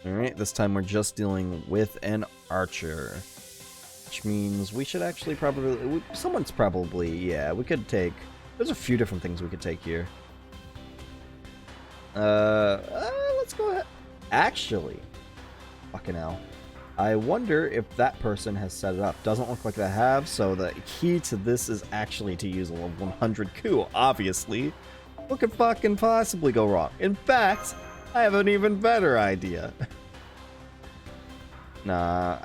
Alright, this time we're just dealing with an archer. Which means we should actually probably... Someone's probably... Yeah, we could take... There's a few different things we could take here. Let's go ahead. Actually, fucking hell. I wonder if that person has set it up. Doesn't look like they have, so the key to this is actually to use a level 100 coup, obviously. What could fucking possibly go wrong? In fact, I have an even better idea. Nah.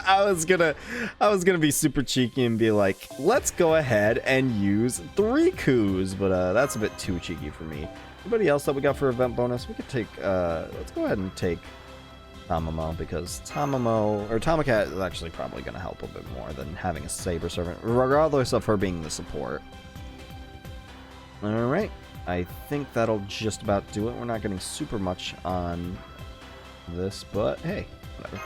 I was gonna be super cheeky and be like, let's go ahead and use 3 coups, but that's a bit too cheeky for me. Anybody else that we got for event bonus? We could take, let's go ahead and take Tamamo, because Tomacat is actually probably going to help a bit more than having a Saber Servant, regardless of her being the support. Alright, I think that'll just about do it. We're not getting super much on this, but hey, whatever.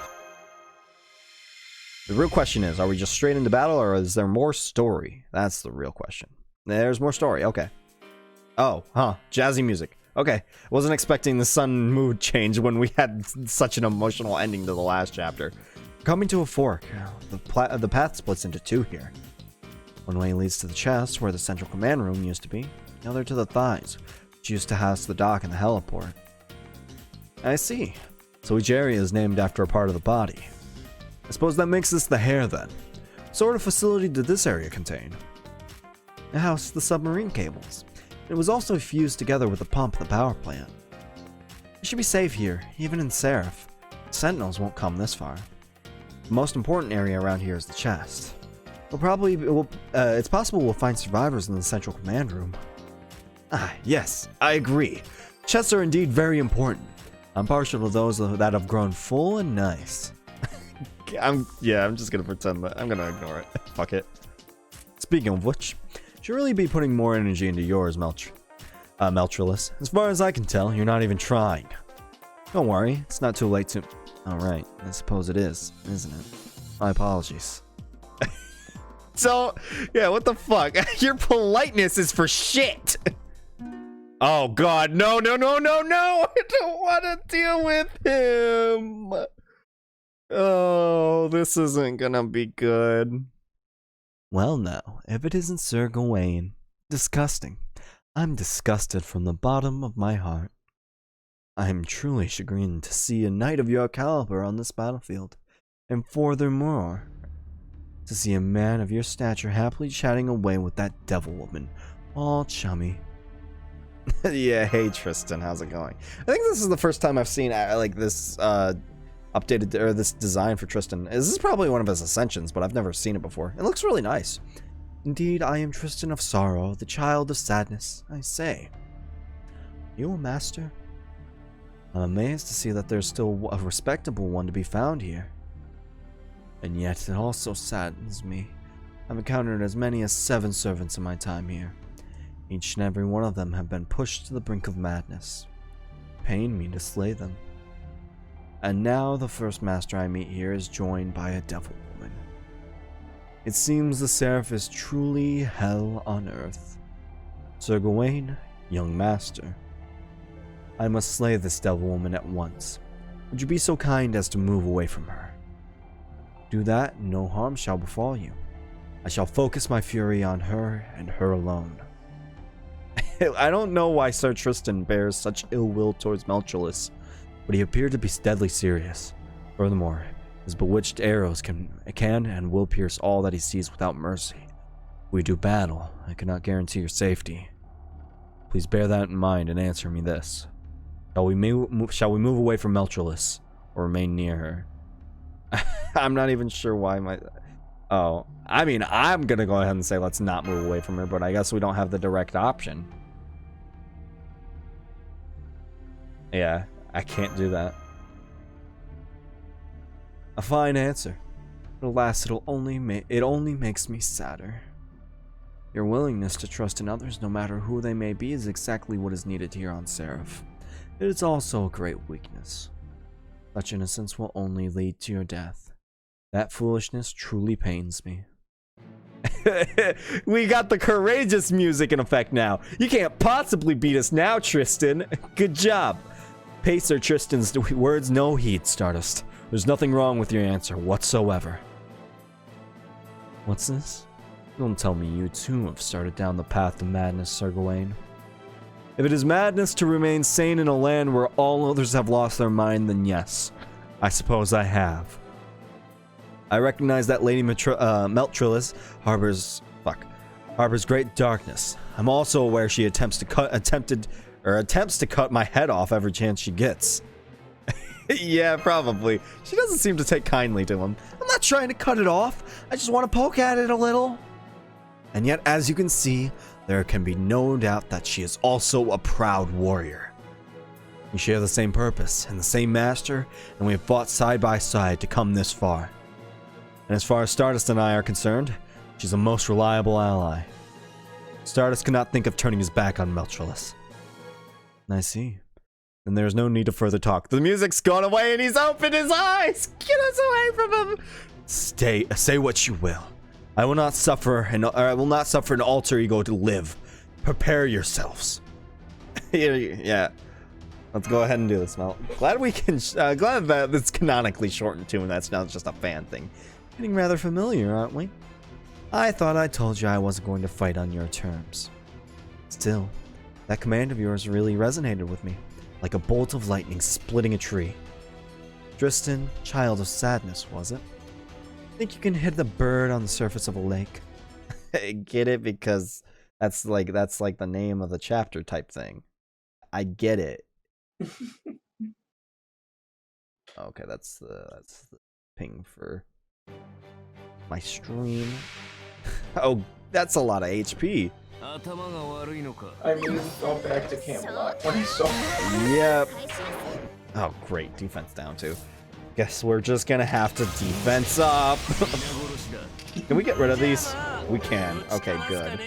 The real question is, are we just straight into battle, or is there more story? That's the real question. There's more story, okay. Oh, huh, jazzy music. Okay, wasn't expecting the sun mood change when we had such an emotional ending to the last chapter. Coming to a fork, the path splits into 2 here. One way leads to the chest, where the central command room used to be. The other to the thighs, which used to house the dock and the heliport. I see. So each area is named after a part of the body. I suppose that makes this the hair then. What sort of facility did this area contain? It housed the submarine cables. It was also fused together with the pump of the power plant. We should be safe here, even in Seraph. Sentinels won't come this far. The most important area around here is the chest. It's possible we'll find survivors in the central command room. Ah, yes, I agree. Chests are indeed very important. I'm partial to those that have grown full and nice. I'm just gonna pretend that I'm gonna ignore it. Fuck it. Speaking of which, should really be putting more energy into yours, Meltrillus. As far as I can tell, you're not even trying. Don't worry, it's not too late to... Alright, I suppose it is, isn't it? My apologies. So, yeah, what the fuck? Your politeness is for shit! Oh god, no! I don't want to deal with him! Oh, this isn't gonna be good. Well now, if it isn't Sir Gawain. Disgusting. I'm disgusted from the bottom of my heart. I am truly chagrined to see a knight of your caliber on this battlefield, and furthermore, to see a man of your stature happily chatting away with that devil woman, all chummy. Yeah, hey Tristan, how's it going? I think this is the first time I've seen like this updated, or this design for Tristan. This is probably one of his ascensions, but I've never seen it before. It looks really nice. Indeed, I am Tristan of sorrow, the child of sadness, I say. You a master? I'm amazed to see that there's still a respectable one to be found here. And yet it also saddens me. I've encountered as many as 7 servants in my time here. Each and every one of them have been pushed to the brink of madness. Pain me to slay them. And now the first master I meet here is joined by a devil woman. It seems the Seraph is truly hell on earth. Sir Gawain, young master, I must slay this devil woman at once. Would you be so kind as to move away from her? Do that, and no harm shall befall you. I shall focus my fury on her and her alone. I don't know why Sir Tristan bears such ill will towards Meltrillus, but he appeared to be deadly serious. Furthermore, his bewitched arrows can and will pierce all that he sees without mercy. If we do battle, I cannot guarantee your safety. Please bear that in mind and answer me this. Shall we move away from Meltrillus, or remain near her? I'm not even sure why Oh, I mean, I'm gonna go ahead and say let's not move away from her, but I guess we don't have the direct option. Yeah, I can't do that. A fine answer. But alas, it only makes me sadder. Your willingness to trust in others, no matter who they may be, is exactly what is needed here on Seraph. It is also a great weakness. Such innocence will only lead to your death. That foolishness truly pains me. We got the courageous music in effect now. You can't possibly beat us now, Tristan. Good job. Pay Sir Tristan's words no heed, Stardust. There's nothing wrong with your answer whatsoever. What's this? Don't tell me you too have started down the path to madness, Sir Gawain. If it is madness to remain sane in a land where all others have lost their mind, then yes, I suppose I have. I recognize that Lady Meltrillis harbors great darkness. I'm also aware she attempts to cut my head off every chance she gets. Yeah, probably. She doesn't seem to take kindly to him. I'm not trying to cut it off. I just want to poke at it a little. And yet, as you can see, there can be no doubt that she is also a proud warrior. We share the same purpose and the same master, and we have fought side by side to come this far. And as far as Stardust and I are concerned, she's a most reliable ally. Stardust cannot think of turning his back on Meltrillis. I see. Then there's no need of further talk. The music's gone away and he's opened his eyes! Get us away from him! Say what you will. I will not suffer an alter ego to live. Prepare yourselves. Yeah. Let's go ahead and do this, Mel. Glad that it's canonically shortened too, and that's not just a fan thing. Getting rather familiar, aren't we? I thought I told you I wasn't going to fight on your terms. Still, that command of yours really resonated with me, like a bolt of lightning splitting a tree. Tristan, child of sadness, was it? Think you can hit the bird on the surface of a lake? Get it? Because that's like the name of the chapter type thing. I get it. Okay, that's the ping for my stream. Oh, that's a lot of HP. I mean, go back to Camelot when I saw it. Yep. Oh, great. Defense down, too. Guess we're just gonna have to defense up. Can we get rid of these? We can. Okay, good.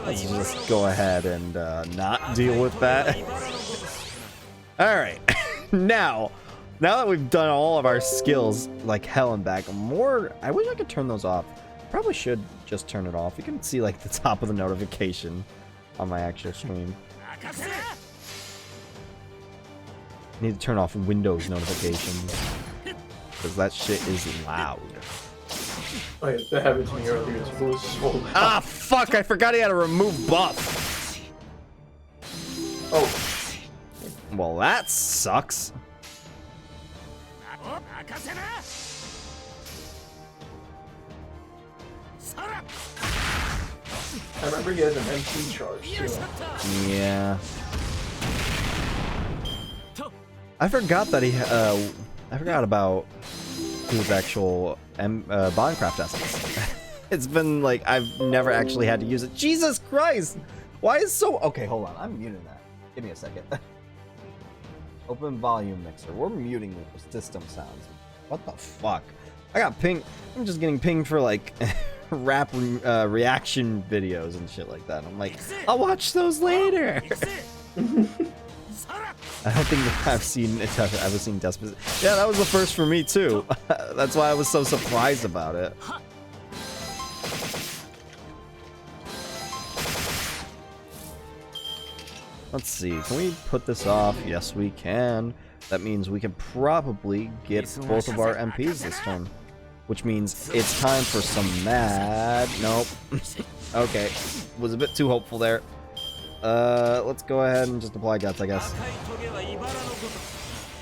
Let's just go ahead and not deal with that. Alright. Now that we've done all of our skills like hell and back, I wish I could turn those off. Probably should just turn it off. You can see like the top of the notification on my actual stream. Need to turn off Windows notifications because that shit is loud. Oh yeah, that happened to me earlier. It was so loud. Ah, fuck! I forgot he had a remove buff. Oh. Well, that sucks. I remember he has an MP charge too. Yeah. I forgot that I forgot about his actual Bondcraft essence. It's been like I've never actually had to use it. Jesus Christ! Why is so? Okay, hold on. I'm muting that. Give me a second. Open volume mixer. We're muting system sounds. What the fuck? I got pinged. I'm just getting pinged for like rap reaction videos and shit like that. I'm like, I'll watch those later. I don't think I've ever seen Despot. Yeah, that was the first for me too. That's why I was so surprised about it. Let's see, can we put this off? Yes, we can. That means we can probably get both of our MPs this turn. Which means it's time for some mad... Nope. Okay, was a bit too hopeful there. Let's go ahead and just apply guts, I guess.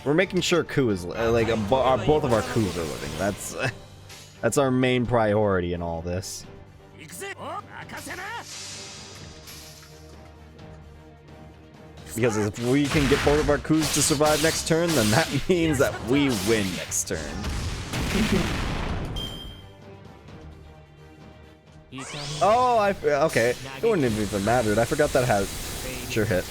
We're making sure Ku is like both of our Kus are living. That's our main priority in all this. Because if we can get both of our Kus to survive next turn, then that means that we win next turn. Oh, okay. It wouldn't have even mattered. I forgot that has sure hit.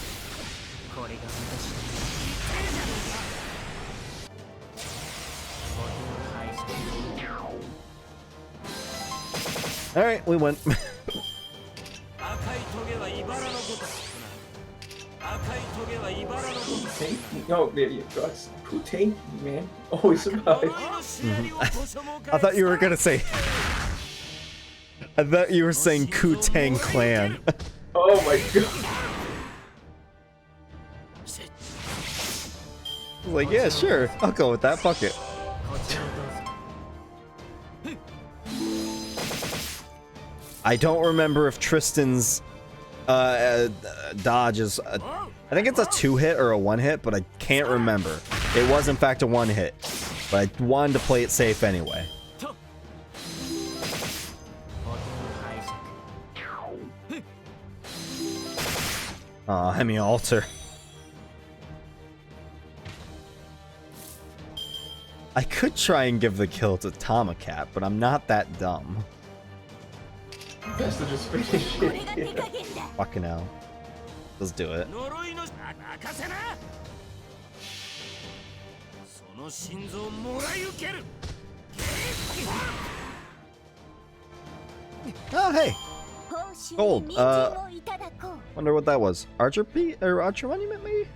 All right, we went. No, that's Putain, man. Always survive. I thought you were gonna say. I thought you were saying Ku Tang Clan. Oh, Oh my god. Like, yeah, sure. I'll go with that. Fuck it. I don't remember if Tristan's dodge is I think it's a 2-hit or a 1-hit, but I can't remember. It was in fact a 1-hit, but I wanted to play it safe anyway. Aw, Hemi Alter. I could try and give the kill to Tomacat, but I'm not that dumb. Best to just finish it. Yeah. Fucking hell. Let's do it. Oh, hey. Gold. Wonder what that was. Archer P or Archer Monument, maybe?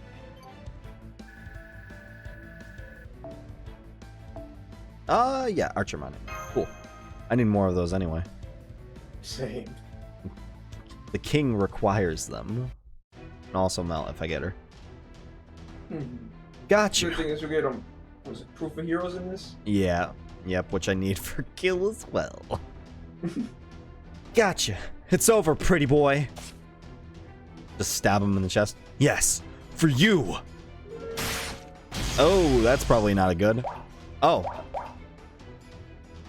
Yeah, Archer Monument. Cool. I need more of those anyway. Same. The king requires them. And also melt if I get her. Gotcha. Good thing is we get them. Was it proof of heroes in this? Yeah. Yep, which I need for kill as well. Gotcha. It's over, pretty boy. Just stab him in the chest. Yes, for you. Oh, that's probably not a good. Oh.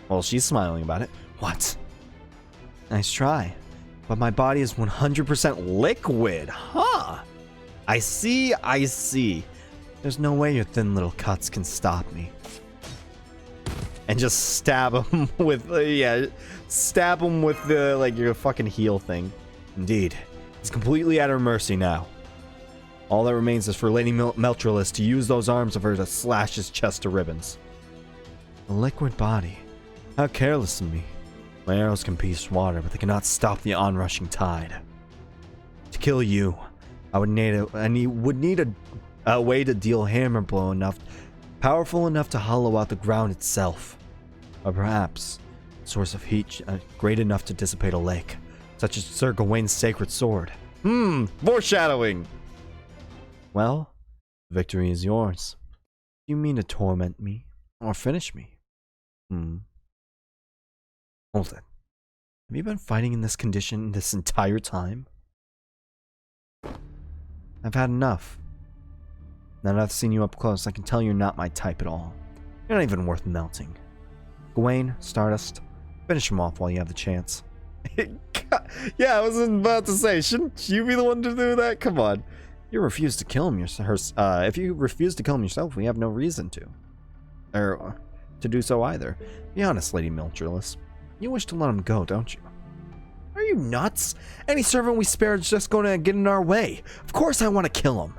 Well, she's smiling about it. What? Nice try. But my body is 100% liquid, huh? I see, I see. There's no way your thin little cuts can stop me. And just stab him with, yeah, stab him with the, like, your fucking heal thing. Indeed. He's completely at her mercy now. All that remains is for Lady Meltrellis to use those arms of hers to slash his chest to ribbons. A liquid body. How careless of me. My arrows can pierce water, but they cannot stop the onrushing tide. To kill you, I would need a way to deal hammer blow powerful enough to hollow out the ground itself. Or perhaps a source of heat great enough to dissipate a lake, such as Sir Gawain's sacred sword. Foreshadowing! Well, victory is yours. Do you mean to torment me? Or finish me? Hold it. Have you been fighting in this condition this entire time? I've had enough. Now that I've seen you up close, I can tell you're not my type at all. You're not even worth melting. Gawain, Stardust, finish him off while you have the chance. Yeah, I was about to say, shouldn't you be the one to do that? Come on. You refuse to kill him if you refuse to kill him yourself, we have no reason to. Or to do so either. Be honest, Lady Meltrellis. You wish to let him go, don't you? Are you nuts? Any servant we spare is just going to get in our way. Of course I want to kill him.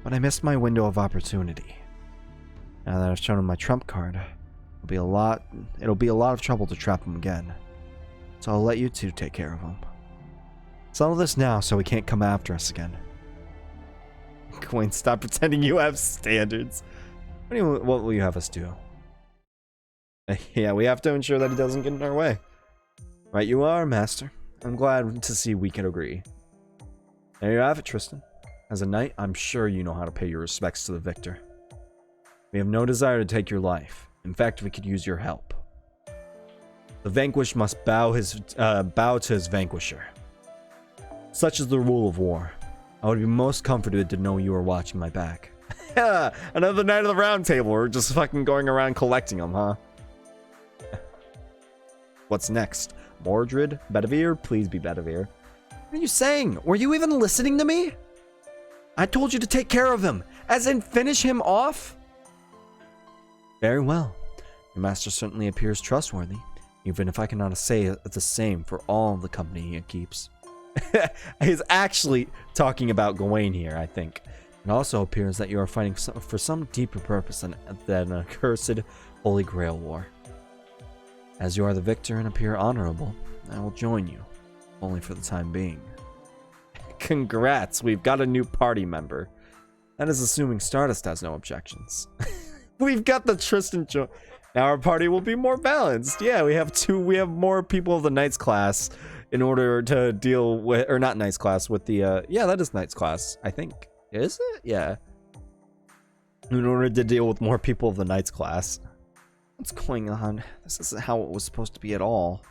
But I missed my window of opportunity. Now that I've shown him my trump card, it'll be a lot of trouble to trap him again. So I'll let you two take care of him. Settle this now so he can't come after us again. Gawain, stop pretending you have standards. What will you have us do? Yeah, we have to ensure that he doesn't get in our way. Right you are, Master. I'm glad to see we can agree. There you have it, Tristan. As a knight, I'm sure you know how to pay your respects to the victor. We have no desire to take your life. In fact, we could use your help. The vanquished must bow to his vanquisher. Such is the rule of war. I would be most comforted to know you are watching my back. Another night of the round table. We're just fucking going around collecting them, huh? What's next? Mordred? Bedivere? Please be Bedivere. What are you saying? Were you even listening to me? I told you to take care of him, as in finish him off? Very well. Your master certainly appears trustworthy, even if I cannot say the same for all the company he keeps. He's actually talking about Gawain here, I think. It also appears that you are fighting for some deeper purpose than an accursed Holy Grail war. As you are the victor and appear honorable, I will join you, only for the time being. Congrats, we've got a new party member. That is assuming Stardust has no objections. We've got the Tristan Now our party will be more balanced. Yeah, we have more people of the Knights class in order to deal with, or not Knight's class, with the, yeah, that is Knight's class, I think. Is it? Yeah. In order to deal with more people of the Knight's class. What's going on? This isn't how it was supposed to be at all.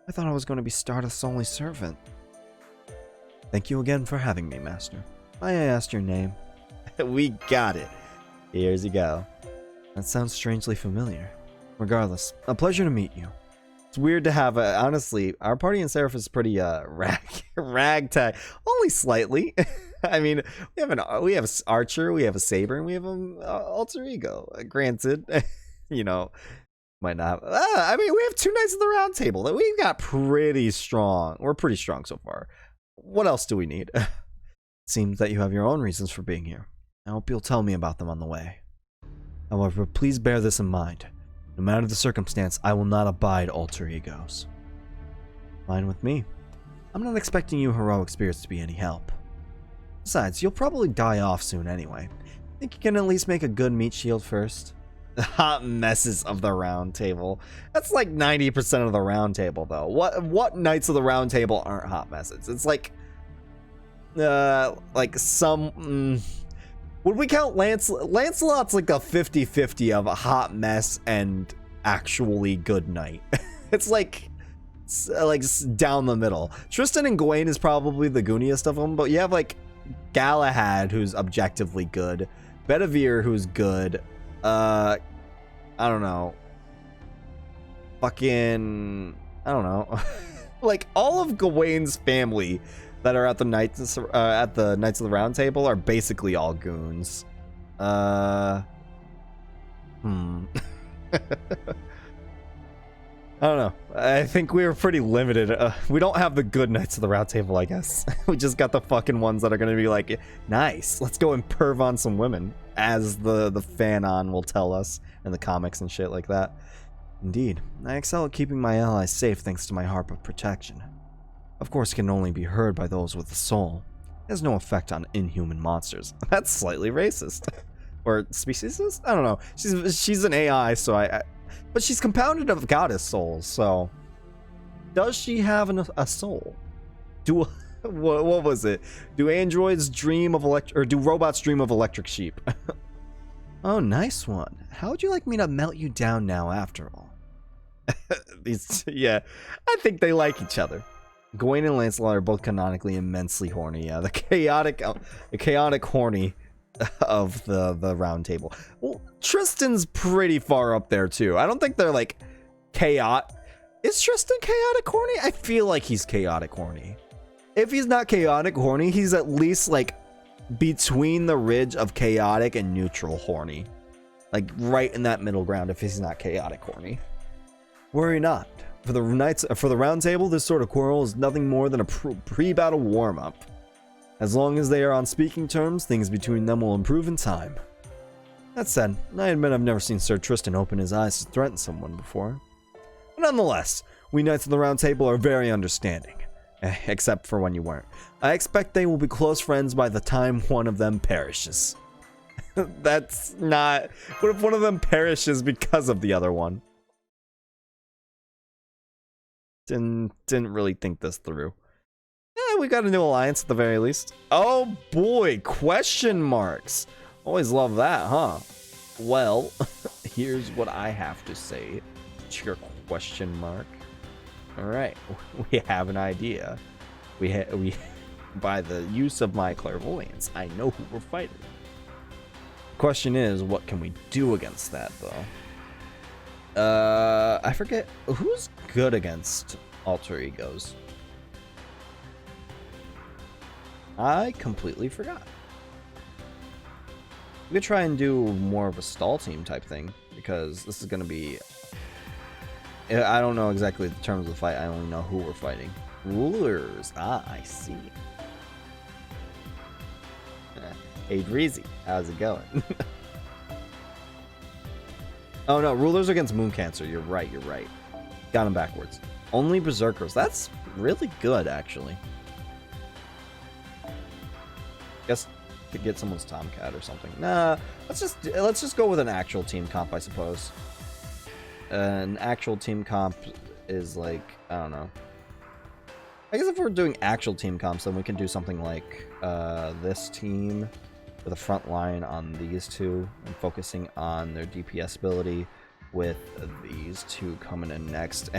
I thought I was going to be Stardust's only servant. Thank you again for having me, Master. May I ask your name? We got it. Here's you go. That sounds strangely familiar. Regardless, a pleasure to meet you. It's weird to have honestly, our party in Seraph is pretty ragtag, only slightly. I mean, we have Archer, we have a Saber, and we have an alter ego. Granted, you know, might not. I mean, we have 2 Knights of the Round Table that we've got pretty strong. We're pretty strong so far. What else do we need? Seems that you have your own reasons for being here. I hope you'll tell me about them on the way. However, please bear this in mind. No matter the circumstance, I will not abide alter egos. Fine with me. I'm not expecting you heroic spirits to be any help. Besides, you'll probably die off soon anyway. Think you can at least make a good meat shield first? The hot messes of the Round Table. That's like 90% of the Round Table, though. What Knights of the Round Table aren't hot messes? It's like some... would we count Lancelot's like a 50-50 of a hot mess and actually good knight. It's like down the middle. Tristan and Gawain is probably the gooniest of them, but you have like Galahad, who's objectively good, Bedivere, who's good, I don't know, fucking, I don't know, like all of Gawain's family that are at the Knights of the Round Table are basically all goons. I don't know. I think we were pretty limited. We don't have the good Knights of the Round Table, I guess. We just got the fucking ones that are gonna be like, nice, let's go and perv on some women, as the fanon will tell us in the comics and shit like that. Indeed, I excel at keeping my allies safe thanks to my harp of protection. Of course, it can only be heard by those with a soul. It has no effect on inhuman monsters. That's slightly racist. Or speciesist? I don't know. She's an AI, so but she's compounded of goddess souls, so... Does she have a soul? What was it? Do androids dream of do robots dream of electric sheep? Oh, nice one. How would you like me to melt you down now, after all? Yeah, I think they like each other. Gawain and Lancelot are both canonically immensely horny. Yeah, the chaotic horny of the Round Table. Well, Tristan's pretty far up there too. I don't think they're like chaotic. Is Tristan chaotic horny? I feel like he's chaotic horny. If he's not chaotic horny, he's at least like between the ridge of chaotic and neutral horny. Like right in that middle ground if he's not chaotic horny. Worry not. For the Round Table, this sort of quarrel is nothing more than a pre-battle warm-up. As long as they are on speaking terms, things between them will improve in time. That said, I admit I've never seen Sir Tristan open his eyes to threaten someone before. But nonetheless, we Knights of the Round Table are very understanding. Except for when you weren't. I expect they will be close friends by the time one of them perishes. That's not... What if one of them perishes because of the other one? Didn't really think this through. Yeah, we got a new alliance at the very least. Oh boy, question marks. Always love that, huh? Well, here's what I have to say. Your question mark. All right, we have an idea. We by the use of my clairvoyance, I know who we're fighting. Question is, what can we do against that though? I forget who's good against alter egos. I completely forgot. We could try and do more of a stall team type thing because this is going to be... I don't know exactly the terms of the fight. I only know who we're fighting. Rulers. Ah, I see. Hey, Breezy. How's it going? Oh no, Rulers against Moon Cancer. You're right, you're right. Got him backwards. Only Berserkers. That's really good, actually. Guess to get someone's Tomcat or something. Nah, let's just go with an actual team comp, I suppose. An actual team comp is like, I don't know. I guess if we're doing actual team comps, then we can do something like this team with a front line on these two and focusing on their DPS ability with these two coming in next.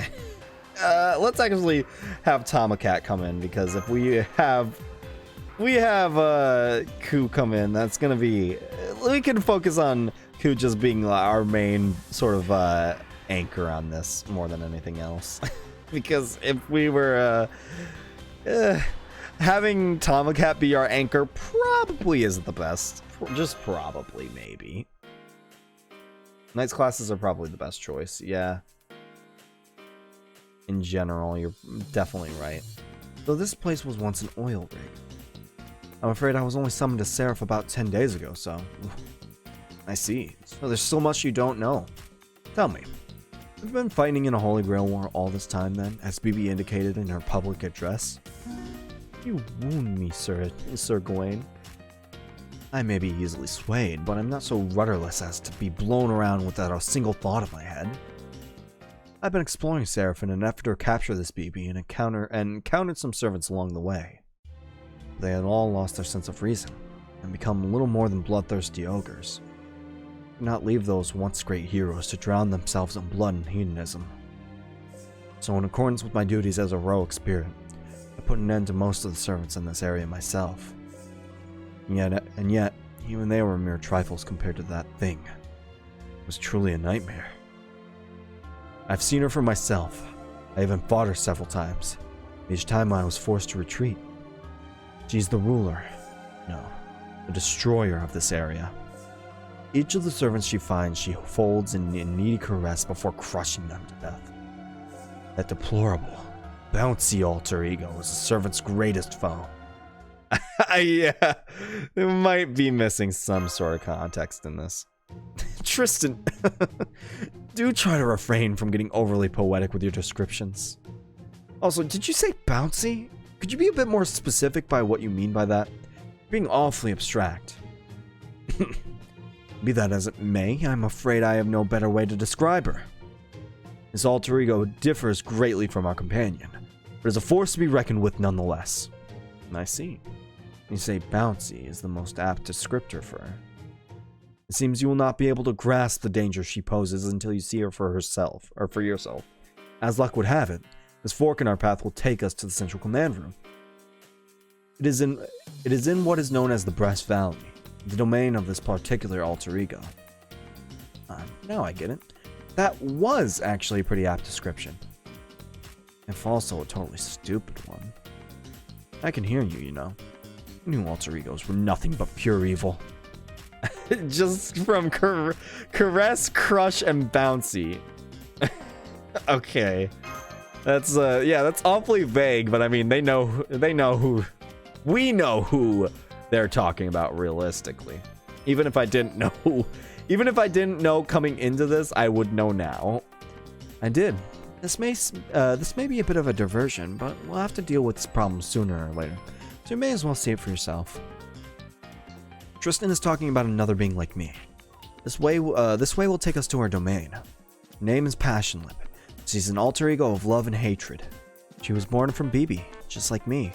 Let's actually have Tomcat come in, because if we have Ku come in, that's gonna be, we can focus on Ku just being our main sort of anchor on this more than anything else. Because if we were having Tomcat be our anchor probably isn't the best. Just probably, maybe. Knights classes are probably the best choice, yeah. In general, you're definitely right. Though this place was once an oil rig. I'm afraid I was only summoned to Seraph about 10 days ago, so... I see. So there's so much you don't know. Tell me, have you been fighting in a Holy Grail war all this time then, as BB indicated in her public address? You wound me, Sir Gawain. I may be easily swayed, but I'm not so rudderless as to be blown around without a single thought in my head. I've been exploring Seraph in an effort to capture this BB and encountered some servants along the way. They had all lost their sense of reason and become little more than bloodthirsty ogres. I could not leave those once great heroes to drown themselves in blood and hedonism. So in accordance with my duties as a heroic spirit, I put an end to most of the servants in this area myself. And yet, even they were mere trifles compared to that thing. It was truly a nightmare. I've seen her for myself. I even fought her several times. Each time I was forced to retreat. She's the ruler. No, the destroyer of this area. Each of the servants she finds, she folds in a needy caress before crushing them to death. That deplorable, bouncy alter ego is the servant's greatest foe. Yeah, it might be missing some sort of context in this. Tristan, do try to refrain from getting overly poetic with your descriptions. Also, did you say bouncy? Could you be a bit more specific by what you mean by that? You're being awfully abstract. Be that as it may, I'm afraid I have no better way to describe her. This alter ego differs greatly from our companion, but is a force to be reckoned with nonetheless. I see. You say bouncy is the most apt descriptor for her. It seems you will not be able to grasp the danger she poses until you see her for herself, or for yourself. As luck would have it, this fork in our path will take us to the central command room. It is in what is known as the Breast Valley, the domain of this particular alter ego. Now I get it. That was actually a pretty apt description. If also a totally stupid one. I can hear you, you know. New alter egos were nothing but pure evil. Just from caress, crush, and bouncy. Okay. That's yeah, that's awfully vague, but I mean we know who they're talking about realistically. Even if I didn't know coming into this, I would know now. I did. This may be a bit of a diversion, but we'll have to deal with this problem sooner or later. So you may as well see it for yourself. Tristan is talking about another being like me. This way will take us to our domain. Her name is Passionlip. She's an alter ego of love and hatred. She was born from BB, just like me.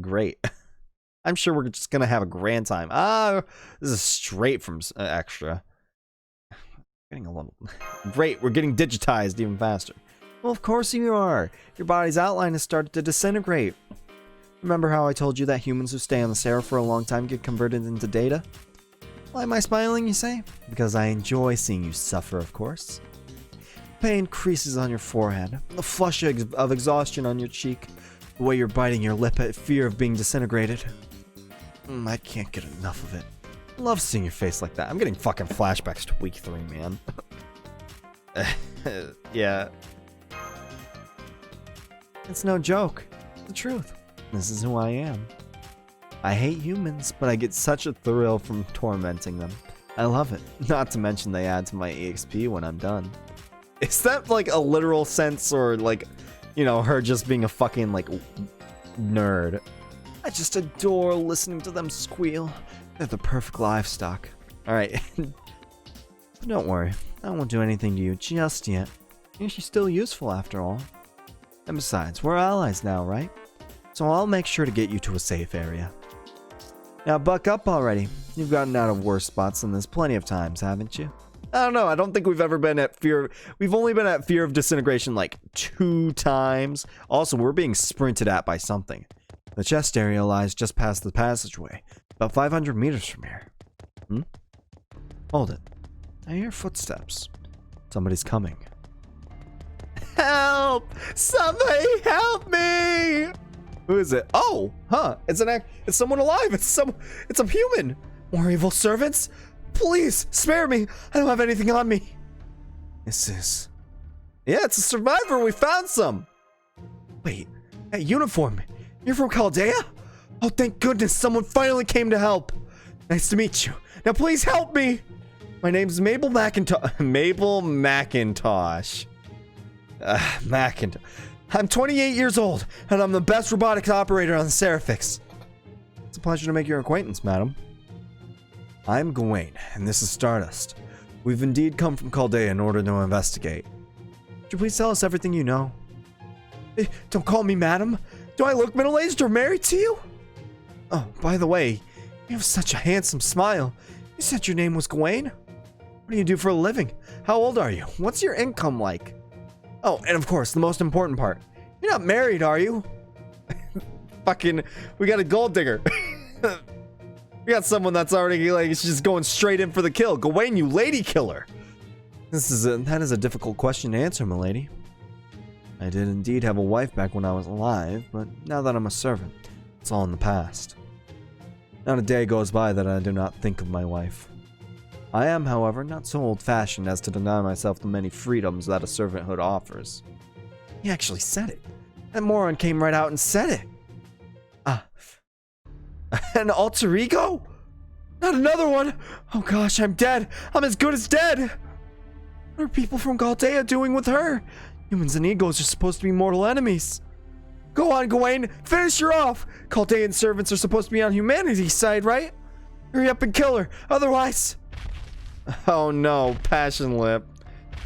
Great. I'm sure we're just gonna have a grand time. This is straight from extra. Getting a little... Great, we're getting digitized even faster. Well, of course you are. Your body's outline has started to disintegrate. Remember how I told you that humans who stay on the SE.RA for a long time get converted into data? Why am I smiling, you say? Because I enjoy seeing you suffer, of course. Pain creases on your forehead, a flush of exhaustion on your cheek, the way you're biting your lip at fear of being disintegrated. I can't get enough of it. I love seeing your face like that. I'm getting fucking flashbacks to week 3, man. Yeah. It's no joke. It's the truth. This is who I am. I hate humans, but I get such a thrill from tormenting them. I love it. Not to mention they add to my EXP when I'm done. Is that like a literal sense, or like, you know, her just being a fucking like nerd? I just adore listening to them squeal. They're the perfect livestock. Alright. Don't worry. I won't do anything to you just yet. She's still useful after all. And besides, we're allies now, right? So I'll make sure to get you to a safe area. Now buck up already. You've gotten out of worse spots than this plenty of times, haven't you? I don't know. I don't think we've ever been at fear. We've only been at fear of disintegration like 2 times. Also, we're being sprinted at by something. The chest area lies just past the passageway, about 500 meters from here. Hold it. I hear footsteps. Somebody's coming. Help! Somebody help me! Who is it? Oh, it's someone alive. It's a human. More evil servants? Please spare me. I don't have anything on me. Yeah, it's a survivor. We found some. Wait, that uniform. You're from Chaldea? Oh, thank goodness someone finally came to help. Nice to meet you. Now please help me. My name's Mabel McIntosh. Mabel McIntosh. McIntosh. I'm 28 years old, and I'm the best robotics operator on the SE.RA.PH. It's a pleasure to make your acquaintance, madam. I'm Gawain, and this is Stardust. We've indeed come from Chaldea in order to investigate. Could you please tell us everything you know? Don't call me madam. Do I look middle-aged or married to you? Oh, by the way, you have such a handsome smile. You said your name was Gawain? What do you do for a living? How old are you? What's your income like? Oh, and of course, the most important part. You're not married, are you? Fucking, we got a gold digger. We got someone that's already, like, just going straight in for the kill. Gawain, you lady killer. That is a difficult question to answer, milady. I did indeed have a wife back when I was alive, but now that I'm a servant, it's all in the past. Not a day goes by that I do not think of my wife. I am, however, not so old-fashioned as to deny myself the many freedoms that a servanthood offers. He actually said it. That moron came right out and said it. An alter ego? Not another one! Oh gosh, I'm dead! I'm as good as dead! What are people from Chaldea doing with her? Humans and egos are supposed to be mortal enemies. Go on, Gawain! Finish her off! Chaldean servants are supposed to be on humanity's side, right? Hurry up and kill her, otherwise... Oh no, Passion Lip.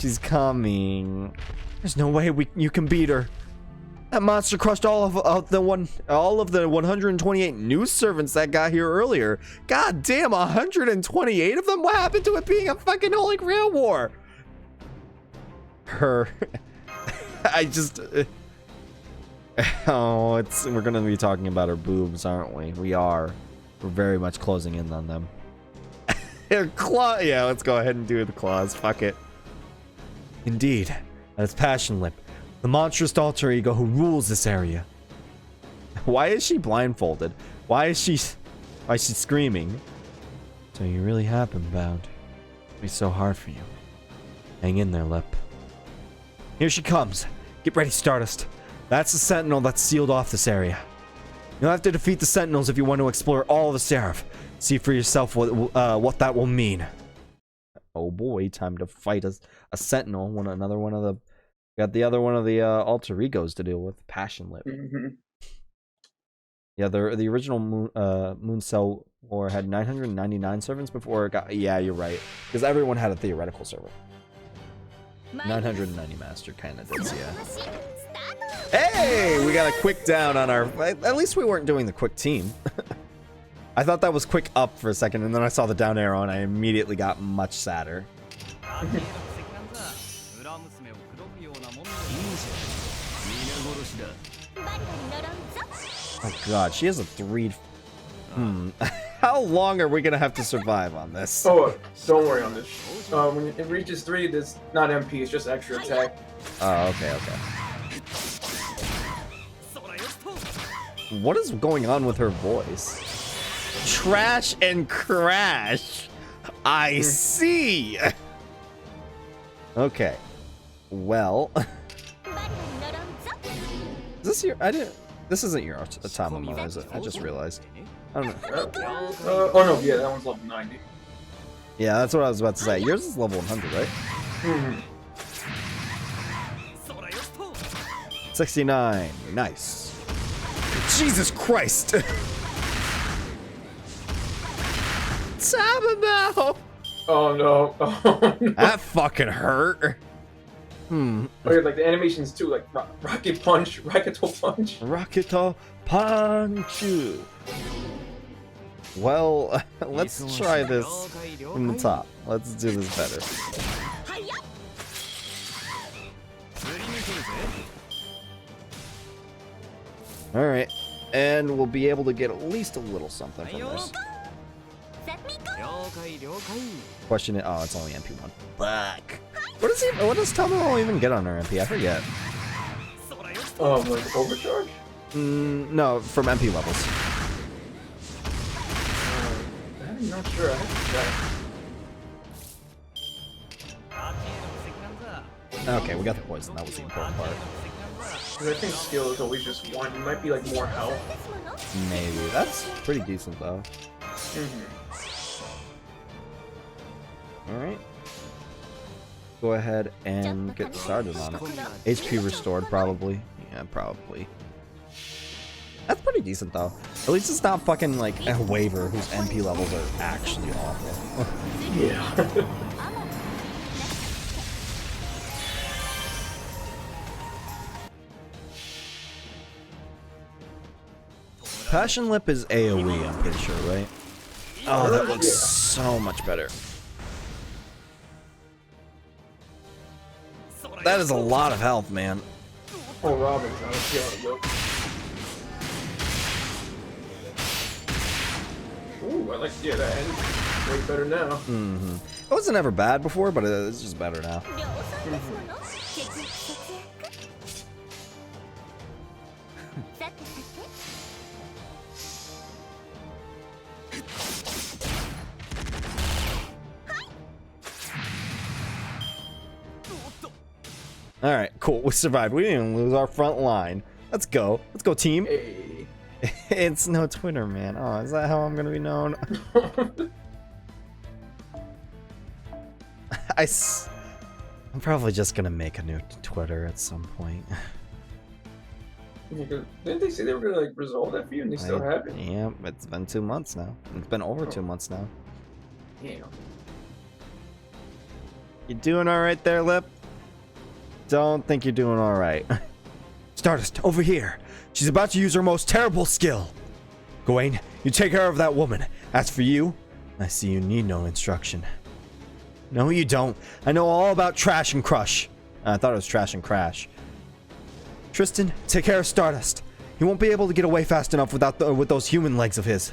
She's coming. There's no way you can beat her. That monster crushed all of the 128 new servants that got here earlier. God damn, 128 of them? What happened to it being a fucking Holy Grail war? Her. Oh, we're gonna be talking about her boobs, aren't we? We are. We're very much closing in on them. Claw. Yeah, let's go ahead and do the claws. Fuck it. Indeed, that's Passion Lip, the monstrous alter ego who rules this area. Why is she blindfolded? Why is she screaming? So you really have been bound. It'll be so hard for you. Hang in there, Lip. Here she comes. Get ready, Stardust. That's the Sentinel that's sealed off this area. You'll have to defeat the Sentinels if you want to explore all of the Seraph. See for yourself what that will mean. Oh boy, time to fight a Sentinel. Another one of the... Got the other one of the alter egos to deal with. Passion Lip. Yeah, the original Moon Cell War had 999 servants before it got... Yeah, you're right. Because everyone had a theoretical servant. 990 master kind of does, yeah. Hey! We got a quick down on our... At least we weren't doing the quick team. I thought that was quick up for a second, and then I saw the down arrow, and I immediately got much sadder. Oh god, she has a 3... How long are we gonna have to survive on this? Oh, don't worry on this. When it reaches 3, it's not MP, it's just extra attack. Oh, okay. What is going on with her voice? Trash and crash. I see. Okay. Well. Is this your... This isn't your Automata, is it? I just realized. I don't know. Oh no, yeah, that one's level 90. Yeah, that's what I was about to say. Yours is level 100, right? 69. Nice. Jesus Christ. Sabamo! Oh no. Oh, no. That fucking hurt. Oh yeah, like the animations too, like rocket punch, Raketo punch. Raketo punch. Well, let's try this from the top. Let's do this better. Alright, and we'll be able to get at least a little something from this. Question it. Oh, it's only MP1. Fuck. What does Tomoro even get on her MP? I forget. Like overcharge? No, from MP levels. I'm not sure. I have to check. Okay, we got the poison. That was the important part. I think skill is always just one. It might be like more health. Maybe. That's pretty decent though. Alright. Go ahead and get started on it. HP restored, probably. Yeah, probably. That's pretty decent though. At least it's not fucking like a waiver whose MP levels are actually awful. Yeah. Passion Lip is AoE, I'm pretty sure, right? Oh, that looks so much better. That is a lot of health, man. Oh, Robin's on it. Ooh, I like, yeah, that ends way better now. It wasn't ever bad before, but it's just better now. Alright, cool. We survived. We didn't lose our front line. Let's go. Let's go, team. Hey. It's no Twitter, man. Oh, is that how I'm gonna be known? I'm probably just gonna make a new Twitter at some point. Didn't they say they were gonna like resolve that for you and they still haven't? Yeah, it's been 2 months now. It's been over 2 months now. Damn. You doing alright there, Lip? Don't think you're doing alright. Stardust, over here. She's about to use her most terrible skill. Gawain, you take care of that woman. As for you, I see you need no instruction. No, you don't. I know all about Trash and Crush. I thought it was Trash and Crash. Tristan, take care of Stardust. He won't be able to get away fast enough with those human legs of his.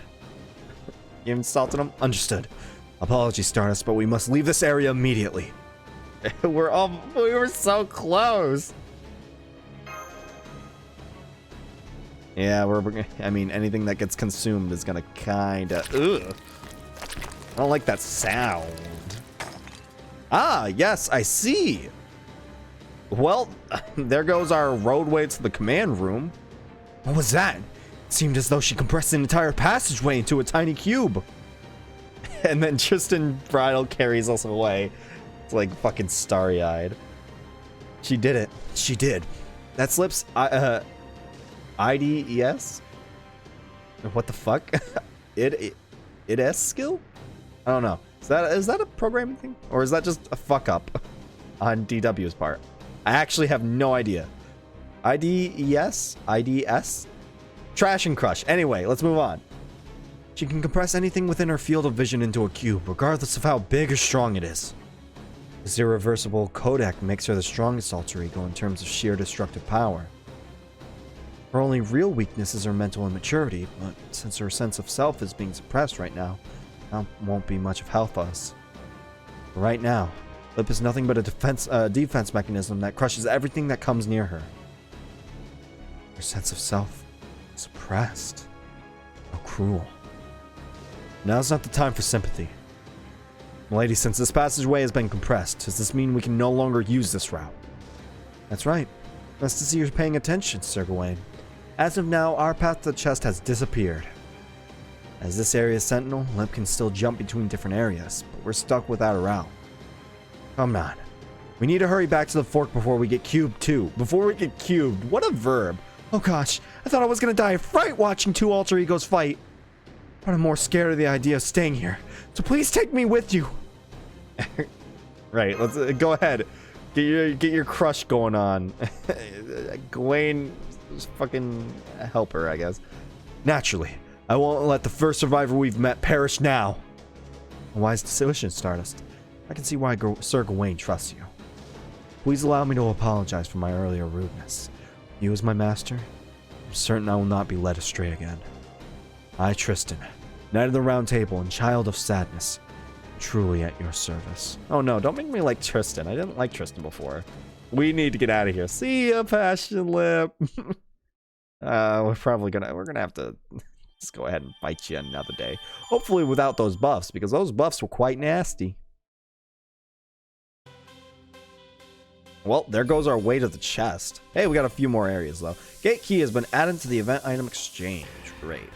You insulted him? Understood. Apologies, Stardust, but we must leave this area immediately. We were so close. Yeah, I mean, anything that gets consumed is gonna kinda, ugh. I don't like that sound. Ah, yes, I see. Well, there goes our roadway to the command room. What was that? It seemed as though she compressed an entire passageway into a tiny cube. And then Tristan Bridal carries us away. It's like fucking starry-eyed. She did it. She did. That slips. IDES? What the fuck? IDS skill? I don't know. Is that a programming thing? Or is that just a fuck up on DW's part? I actually have no idea. IDES? IDS? Trash and Crush. Anyway, let's move on. She can compress anything within her field of vision into a cube, regardless of how big or strong it is. This irreversible codec makes her the strongest alter ego in terms of sheer destructive power. Her only real weakness is her mental immaturity, but since her sense of self is being suppressed right now, that won't be much of help us. Right now, Lip is nothing but a defense mechanism that crushes everything that comes near her. Her sense of self is suppressed. How cruel. Now's not the time for sympathy. Milady, since this passageway has been compressed, does this mean we can no longer use this route? That's right. Best to see you're paying attention, Sir Gawain. As of now, our path to the chest has disappeared. As this area is sentinel, Lip can still jump between different areas, but we're stuck without a route. Come on. We need to hurry back to the fork before we get cubed too. Before we get cubed. What a verb. Oh gosh, I thought I was gonna die of fright watching two alter egos fight. But I'm more scared of the idea of staying here. So please take me with you. Right, let's go ahead. Get your crush going on. Gawain, fucking help her, I guess. Naturally, I won't let the first survivor we've met perish now. A wise decision, Stardust. I can see why Sir Gawain trusts you. Please allow me to apologize for my earlier rudeness. You as my master, I'm certain I will not be led astray again. I, Tristan, Knight of the Round Table and Child of Sadness, truly at your service. Oh no, don't make me like Tristan. I didn't like Tristan before. We need to get out of here. See ya, Passion Lip. We're gonna have to just go ahead and fight you another day. Hopefully without those buffs, because those buffs were quite nasty. Well, there goes our way to the chest. Hey, we got a few more areas though. Gate key has been added to the event item exchange. Great.